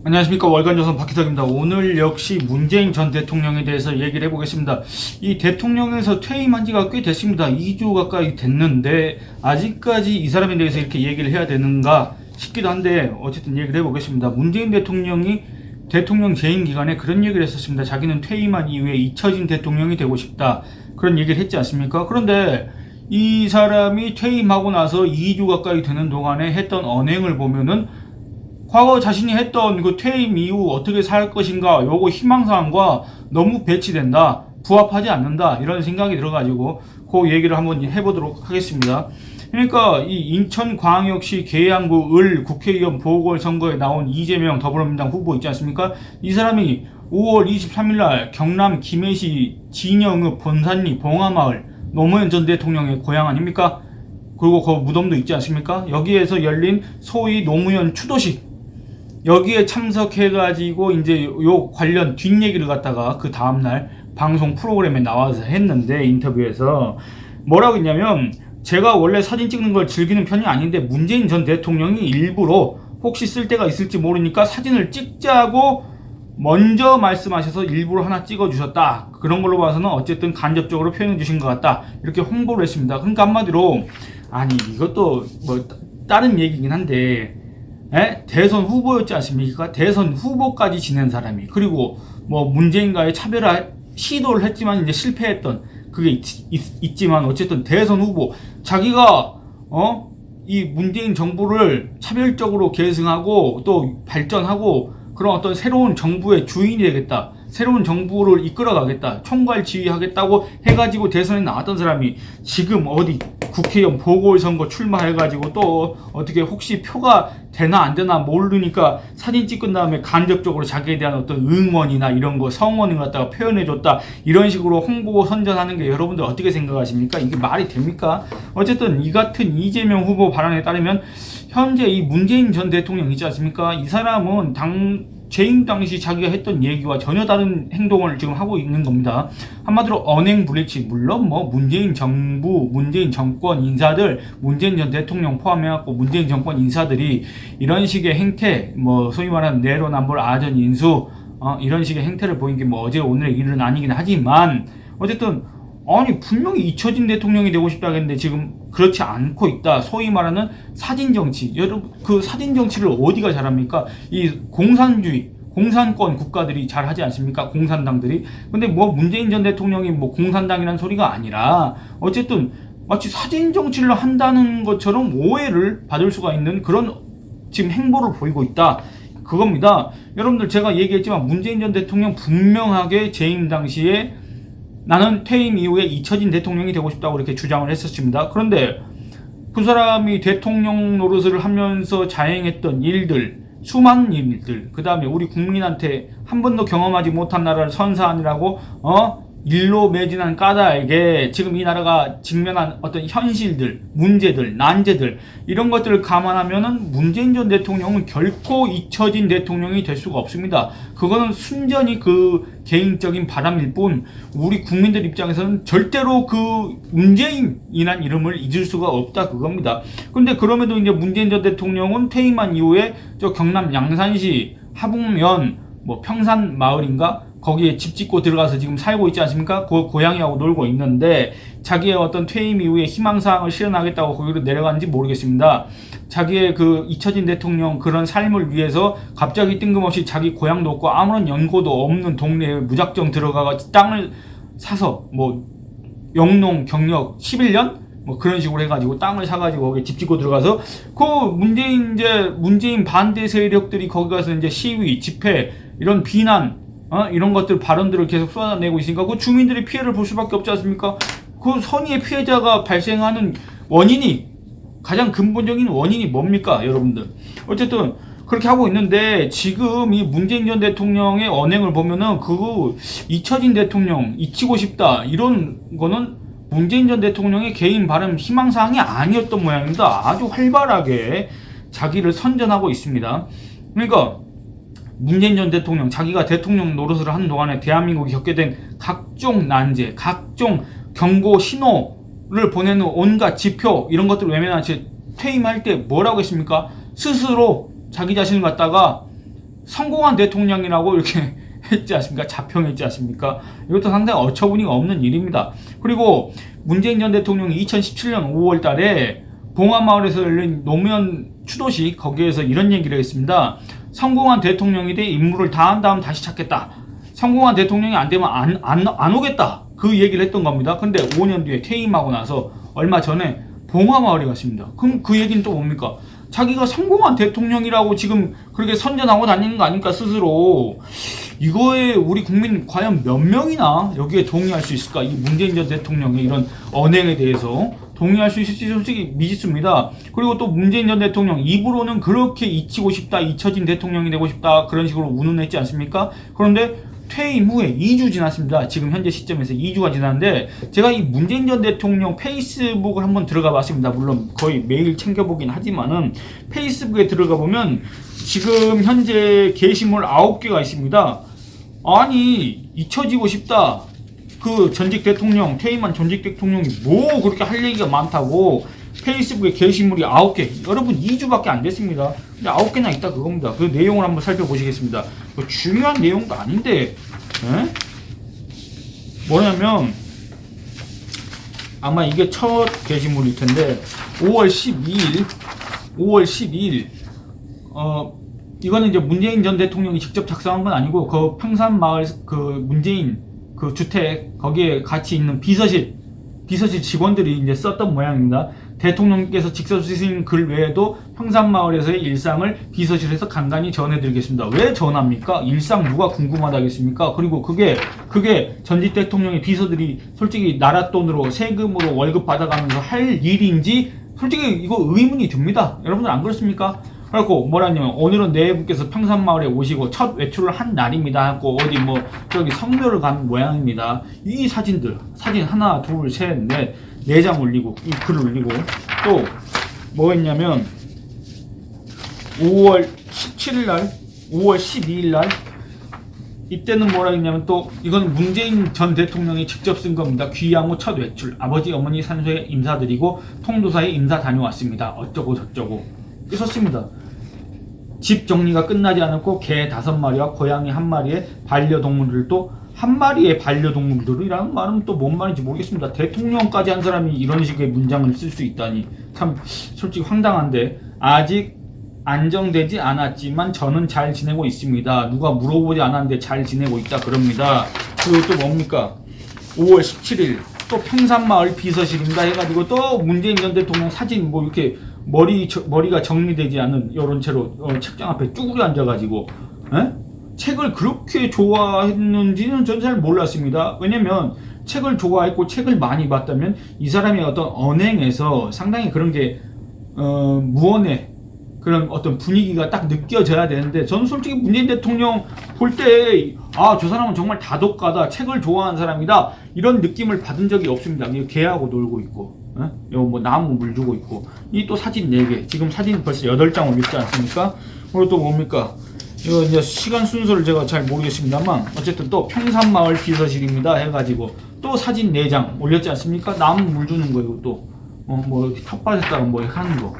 안녕하십니까. 월간조선 박희석입니다. 오늘 역시 문재인 전 대통령에 대해서 얘기를 해보겠습니다. 이 대통령에서 퇴임한 지가 꽤 됐습니다. 2주 가까이 됐는데 아직까지 이 사람에 대해서 이렇게 얘기를 해야 되는가 싶기도 한데 어쨌든 얘기를 해보겠습니다. 문재인 대통령이 대통령 재임 기간에 그런 얘기를 했었습니다. 자기는 퇴임한 이후에 잊혀진 대통령이 되고 싶다, 그런 얘기를 했지 않습니까? 그런데 이 사람이 퇴임하고 나서 2주 가까이 되는 동안에 했던 언행을 보면은 과거 자신이 했던 그 퇴임 이후 어떻게 살 것인가, 요거 희망사항과 너무 배치된다, 부합하지 않는다, 이런 생각이 들어가지고 그 얘기를 한번 해보도록 하겠습니다. 그러니까 이 인천광역시 계양구 을 국회의원 보궐선거에 나온 이재명 더불어민주당 후보 있지 않습니까? 이 사람이 5월 23일날 경남 김해시 진영읍 본산리 봉화마을 노무현 전 대통령의 고향 아닙니까? 그리고 그 무덤도 있지 않습니까? 여기에서 열린 소위 노무현 추도식, 여기에 참석해가지고 이제 요 관련 뒷얘기를 갖다가 그 다음날 방송 프로그램에 나와서 했는데, 인터뷰에서 뭐라고 했냐면, 제가 원래 사진 찍는 걸 즐기는 편이 아닌데 문재인 전 대통령이 일부러 혹시 쓸 때가 있을지 모르니까 사진을 찍자고 먼저 말씀하셔서 일부러 하나 찍어주셨다, 그런 걸로 봐서는 어쨌든 간접적으로 표현해 주신 것 같다, 이렇게 홍보를 했습니다. 그러니까 한마디로, 아니 이것도 뭐 다른 얘기긴 한데, 대선 후보였지 않습니까? 대선 후보까지 지낸 사람이, 그리고 뭐 문재인과의 차별화 시도를 했지만 이제 실패했던 그게 있지만 어쨌든 대선 후보, 자기가 이 문재인 정부를 차별적으로 계승하고 또 발전하고 그런 어떤 새로운 정부의 주인이 되겠다, 새로운 정부를 이끌어가겠다, 총괄 지휘하겠다고 해가지고 대선에 나왔던 사람이 지금 어디 국회의원 보궐선거 출마해가지고 또 어떻게 혹시 표가 되나 안 되나 모르니까 사진 찍은 다음에 간접적으로 자기에 대한 어떤 응원이나 이런 거, 성원을 갖다가 표현해줬다, 이런 식으로 홍보 선전하는 게 여러분들 어떻게 생각하십니까? 이게 말이 됩니까? 어쨌든 이 같은 이재명 후보 발언에 따르면 현재 이 문재인 전 대통령 있지 않습니까? 이 사람은 재임 당시 자기가 했던 얘기와 전혀 다른 행동을 지금 하고 있는 겁니다. 한마디로 언행불일치. 물론 뭐 문재인 정부, 문재인 정권 인사들, 문재인 전 대통령 포함해갖고 문재인 정권 인사들이 이런 식의 행태, 뭐 소위 말하는 내로남불 아전인수, 이런 식의 행태를 보인 게 뭐 어제 오늘의 일은 아니긴 하지만, 어쨌든 아니 분명히 잊혀진 대통령이 되고 싶다 했는데 지금 그렇지 않고 있다. 소위 말하는 사진정치. 여러분, 그 사진정치를 어디가 잘합니까? 이 공산주의, 공산권 국가들이 잘하지 않습니까? 공산당들이. 근데 뭐 문재인 전 대통령이 뭐 공산당이라는 소리가 아니라 어쨌든 마치 사진정치를 한다는 것처럼 오해를 받을 수가 있는 그런 지금 행보를 보이고 있다, 그겁니다. 여러분들, 제가 얘기했지만 문재인 전 대통령 분명하게 재임 당시에 나는 퇴임 이후에 잊혀진 대통령이 되고 싶다고 이렇게 주장을 했었습니다. 그런데 그 사람이 대통령 노릇을 하면서 자행했던 일들, 수많은 일들, 그 다음에 우리 국민한테 한 번도 경험하지 못한 나라를 선사하느라고 일로 매진한 까닭에 지금 이 나라가 직면한 어떤 현실들, 문제들, 난제들, 이런 것들을 감안하면은 문재인 전 대통령은 결코 잊혀진 대통령이 될 수가 없습니다. 그거는 순전히 그 개인적인 바람일 뿐, 우리 국민들 입장에서는 절대로 그 문재인이란 이름을 잊을 수가 없다, 그겁니다. 근데 그럼에도 이제 문재인 전 대통령은 퇴임한 이후에 저 경남 양산시 하북면 뭐 평산 마을인가, 거기에 집 짓고 들어가서 지금 살고 있지 않습니까? 그 고양이하고 놀고 있는데, 자기의 어떤 퇴임 이후에 희망사항을 실현하겠다고 거기로 내려갔는지 모르겠습니다. 자기의 그 잊혀진 대통령 그런 삶을 위해서 갑자기 뜬금없이 자기 고향도 없고 아무런 연고도 없는 동네에 무작정 들어가가 땅을 사서 뭐 영농 경력 11년? 뭐 그런 식으로 해가지고 땅을 사가지고 거기 집 짓고 들어가서 그 문재인 반대 세력들이 거기 가서 이제 시위, 집회, 이런 비난, 이런 것들, 발언들을 계속 쏟아내고 있으니까 그 주민들이 피해를 볼 수밖에 없지 않습니까? 그 선의의 피해자가 발생하는 원인이, 가장 근본적인 원인이 뭡니까, 여러분들? 어쨌든 그렇게 하고 있는데, 지금 이 문재인 전 대통령의 언행을 보면은 그 잊혀진 대통령, 잊히고 싶다, 이런 거는 문재인 전 대통령의 개인 발언 희망사항이 아니었던 모양입니다. 아주 활발하게 자기를 선전하고 있습니다. 그러니까 문재인 전 대통령, 자기가 대통령 노릇을 하는 동안에 대한민국이 겪게 된 각종 난제, 각종 경고 신호를 보내는 온갖 지표, 이런 것들을 외면한 채 퇴임할 때 뭐라고 했습니까? 스스로 자기 자신을 갖다가 성공한 대통령이라고 이렇게 했지 않습니까? 자평했지 않습니까? 이것도 상당히 어처구니가 없는 일입니다. 그리고 문재인 전 대통령이 2017년 5월 달에 봉화마을에서 열린 노무현 추도식, 거기에서 이런 얘기를 했습니다. 성공한 대통령이 돼 임무를 다한 다음 다시 찾겠다. 성공한 대통령이 안 되면 안 오겠다. 그 얘기를 했던 겁니다. 근데 5년 뒤에 퇴임하고 나서 얼마 전에 봉화마을에 갔습니다. 그럼 그 얘기는 또 뭡니까? 자기가 성공한 대통령이라고 지금 그렇게 선전하고 다니는 거 아닙니까, 스스로. 이거에 우리 국민 과연 몇 명이나 여기에 동의할 수 있을까? 이 문재인 전 대통령의 이런 언행에 대해서 동의할 수 있을지 솔직히 미지수입니다. 그리고 또 문재인 전 대통령 입으로는 그렇게 잊히고 싶다, 잊혀진 대통령이 되고 싶다, 그런 식으로 운운했지 않습니까? 그런데 퇴임 후에 2주 지났습니다. 지금 현재 시점에서 2주가 지났는데 제가 이 문재인 전 대통령 페이스북을 한번 들어가 봤습니다. 물론 거의 매일 챙겨보긴 하지만은 페이스북에 들어가 보면 지금 현재 게시물 9개가 있습니다. 아니, 잊혀지고 싶다. 그 전직 대통령, 퇴임한 전직 대통령이 뭐 그렇게 할 얘기가 많다고 페이스북에 게시물이 9개. 여러분 2주밖에 안 됐습니다. 근데 9개나 있다 그겁니다. 그 내용을 한번 살펴보시겠습니다. 뭐 중요한 내용도 아닌데, 뭐냐면 아마 이게 첫 게시물일 텐데 5월 12일 이거는 이제 문재인 전 대통령이 직접 작성한 건 아니고 그 평산마을 그 문재인 그 주택 거기에 같이 있는 비서실 직원들이 이제 썼던 모양입니다. 대통령께서 직접 쓰신 글 외에도 평산마을에서의 일상을 비서실에서 간단히 전해드리겠습니다. 왜 전합니까? 일상 누가 궁금하다겠습니까? 그리고 그게 전직 대통령의 비서들이 솔직히 나라 돈으로 세금으로 월급 받아가면서 할 일인지 솔직히 이거 의문이 듭니다. 여러분들 안 그렇습니까? 그래갖고 뭐라냐면 오늘은 내분께서 평산마을에 오시고 첫 외출을 한 날입니다 하고 어디 뭐 저기 성묘를 간 모양입니다. 이 사진 하나 둘 셋 넷 4장 올리고 이 글 올리고 또 뭐 했냐면 5월 17일날 5월 12일날 이때는 뭐라 했냐면 또 이건 문재인 전 대통령이 직접 쓴 겁니다. 귀향 후 첫 외출 아버지 어머니 산소에 인사드리고 통도사에 인사 다녀왔습니다. 어쩌고 저쩌고 썼습니다. 집 정리가 끝나지 않았고 개 5마리와 고양이 1마리의 반려동물들도 한 마리의 반려동물들이라는 말은 또 뭔 말인지 모르겠습니다. 대통령까지 한 사람이 이런 식의 문장을 쓸 수 있다니 참 솔직히 황당한데 아직 안정되지 않았지만 저는 잘 지내고 있습니다. 누가 물어보지 않았는데 잘 지내고 있다 그럽니다. 그리고 또 뭡니까? 5월 17일 또 평산마을 비서실입니다 해가지고 또 문재인 전 대통령 사진 뭐 이렇게 머리가 정리되지 않은 이런 채로 책장 앞에 쭈그려 앉아가지고 책을 그렇게 좋아했는지는 전 잘 몰랐습니다. 왜냐면 책을 좋아했고 책을 많이 봤다면 이 사람의 어떤 언행에서 상당히 그런 게 무언의 그런 어떤 분위기가 딱 느껴져야 되는데 저는 솔직히 문재인 대통령 볼 때 저 사람은 정말 다독가다 책을 좋아하는 사람이다 이런 느낌을 받은 적이 없습니다. 개하고 놀고 있고 요 뭐 나무 물 주고 있고 이 또 사진 4개 지금 사진 벌써 8장 올렸지 않습니까? 그리고 또 뭡니까? 이거 이제 시간 순서를 제가 잘 모르겠습니다만 어쨌든 또 평산마을 비서실입니다 해가지고 또 사진 4장 올렸지 않습니까? 나무 물 주는 거 이거 또 뭐 텃밭에다가 뭐 하는 거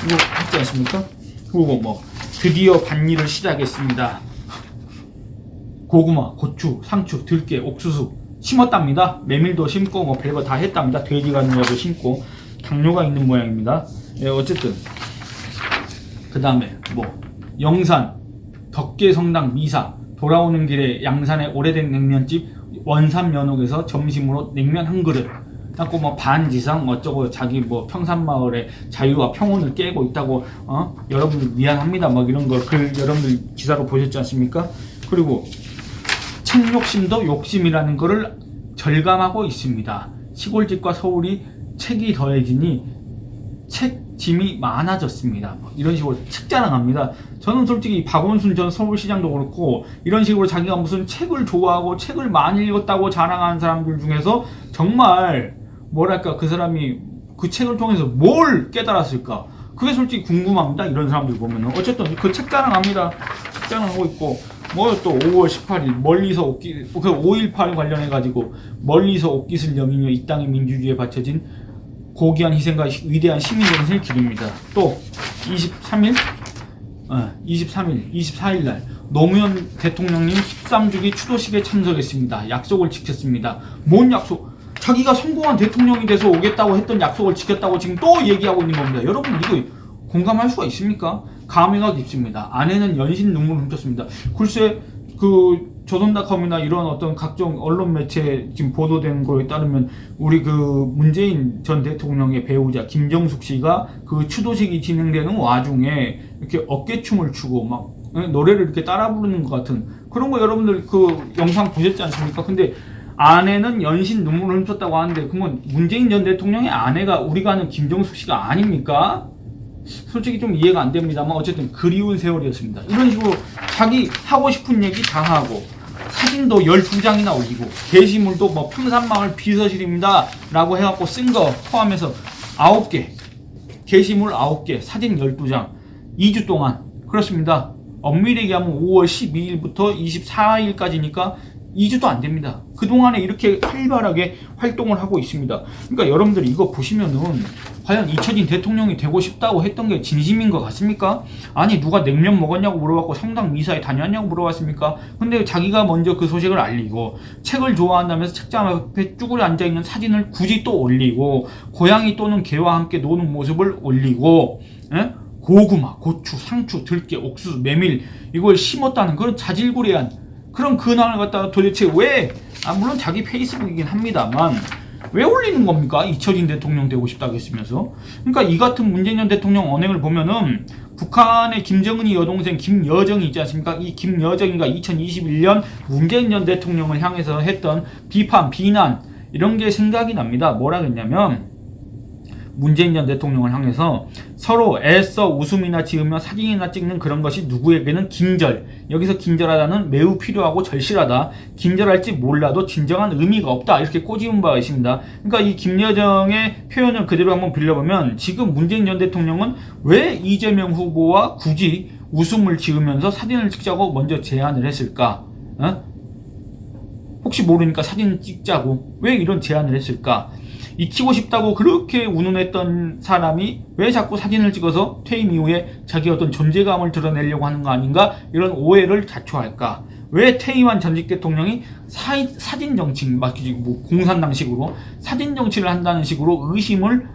이거 했지 않습니까? 그리고 뭐 드디어 밭일을 시작했습니다. 고구마, 고추, 상추, 들깨, 옥수수 심었답니다. 메밀도 심고 뭐 별거 다 했답니다. 돼지 가느냐도 심고 당뇨가 있는 모양입니다. 어쨌든 그 다음에 뭐 영산, 덕계성당 미사, 돌아오는 길에 양산의 오래된 냉면집 원산면옥에서 점심으로 냉면 한 그릇 갖고 뭐 반지상 어쩌고 자기 뭐 평산마을에 자유와 평온을 깨고 있다고 여러분들 미안합니다 막 이런 걸 글 여러분들 기사로 보셨지 않습니까? 그리고 책 욕심도 욕심이라는 거를 절감하고 있습니다. 시골집과 서울이 책이 더해지니 책짐이 많아졌습니다. 이런 식으로 책 자랑합니다. 저는 솔직히 박원순 전 서울시장도 그렇고 이런 식으로 자기가 무슨 책을 좋아하고 책을 많이 읽었다고 자랑하는 사람들 중에서 정말 뭐랄까 그 사람이 그 책을 통해서 뭘 깨달았을까 그게 솔직히 궁금합니다. 이런 사람들 보면은 어쨌든 그 책 자랑합니다. 책 자랑하고 있고 뭐 또 5월 18일 멀리서 그 5.18 관련해 가지고 멀리서 옷깃을 여미며 이 땅의 민주주의에 바쳐진 고귀한 희생과 위대한 시민정신을 기립니다. 또 24일 날 노무현 대통령님 13주기 추도식에 참석했습니다. 약속을 지켰습니다. 뭔 약속? 자기가 성공한 대통령이 돼서 오겠다고 했던 약속을 지켰다고 지금 또 얘기하고 있는 겁니다. 여러분 이거 공감할 수가 있습니까? 감회가 깊습니다. 아내는 연신 눈물을 훔쳤습니다. 글쎄 그 조선닷컴이나 이런 어떤 각종 언론 매체 지금 보도된 거에 따르면 우리 그 문재인 전 대통령의 배우자 김정숙 씨가 그 추도식이 진행되는 와중에 이렇게 어깨춤을 추고 막 노래를 이렇게 따라 부르는 것 같은 그런 거 여러분들 그 영상 보셨지 않습니까? 근데 아내는 연신 눈물을 훔쳤다고 하는데 그러면 문재인 전 대통령의 아내가 우리가 아는 김정숙 씨가 아닙니까? 솔직히 좀 이해가 안 됩니다만 어쨌든 그리운 세월이었습니다. 이런 식으로 자기 하고 싶은 얘기 다 하고 사진도 12장이나 올리고 게시물도 뭐 평산마을 비서실입니다 라고 해갖고 쓴 거 포함해서 9개 게시물 9개 사진 12장 2주 동안 그렇습니다. 엄밀히 얘기하면 5월 12일부터 24일까지니까 2주도 안 됩니다. 그동안에 이렇게 활발하게 활동을 하고 있습니다. 그러니까 여러분들이 이거 보시면은 과연 잊혀진 대통령이 되고 싶다고 했던 게 진심인 것 같습니까? 아니 누가 냉면 먹었냐고 물어봤고 성당 미사에 다녔냐고 물어봤습니까? 근데 자기가 먼저 그 소식을 알리고 책을 좋아한다면서 책장 앞에 쭈그려 앉아있는 사진을 굳이 또 올리고 고양이 또는 개와 함께 노는 모습을 올리고 고구마, 고추, 상추, 들깨, 옥수수, 메밀 이걸 심었다는 그런 자질구레한 그럼 근황을 갖다가 도대체 왜, 물론 자기 페이스북이긴 합니다만, 왜 올리는 겁니까? 잊혀진 대통령 되고 싶다고 했으면서. 그러니까 이 같은 문재인 전 대통령 언행을 보면은, 북한의 김정은이 여동생 김여정이 있지 않습니까? 이 김여정이가 2021년 문재인 전 대통령을 향해서 했던 비판, 비난, 이런 게 생각이 납니다. 뭐라 그랬냐면, 문재인 전 대통령을 향해서 서로 애써 웃음이나 지으며 사진이나 찍는 그런 것이 누구에게는 긴절, 여기서 긴절하다는 매우 필요하고 절실하다, 긴절할지 몰라도 진정한 의미가 없다 이렇게 꼬집은 바가 있습니다. 그러니까 이 김여정의 표현을 그대로 한번 빌려보면 지금 문재인 전 대통령은 왜 이재명 후보와 굳이 웃음을 지으면서 사진을 찍자고 먼저 제안을 했을까? 혹시 모르니까 사진 찍자고 왜 이런 제안을 했을까? 잊히고 싶다고 그렇게 운운했던 사람이 왜 자꾸 사진을 찍어서 퇴임 이후에 자기 어떤 존재감을 드러내려고 하는 거 아닌가? 이런 오해를 자초할까? 왜 퇴임한 전직 대통령이 사진 정치, 뭐 공산당식으로 사진 정치를 한다는 식으로 의심을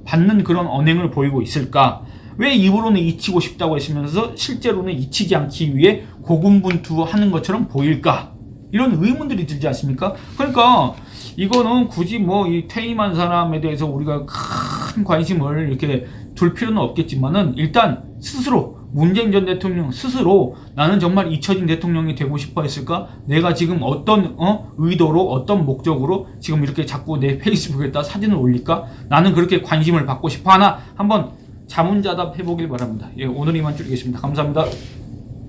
받는 그런 언행을 보이고 있을까? 왜 입으로는 잊히고 싶다고 했으면서 실제로는 잊히지 않기 위해 고군분투하는 것처럼 보일까? 이런 의문들이 들지 않습니까? 그러니까 이거는 굳이 뭐 이 퇴임한 사람에 대해서 우리가 큰 관심을 이렇게 둘 필요는 없겠지만은 일단 스스로 문재인 전 대통령 스스로 나는 정말 잊혀진 대통령이 되고 싶어 했을까? 내가 지금 어떤 의도로 어떤 목적으로 지금 이렇게 자꾸 내 페이스북에다 사진을 올릴까? 나는 그렇게 관심을 받고 싶어 하나? 한번 자문자답 해보길 바랍니다. 예, 오늘 이만 줄이겠습니다. 감사합니다.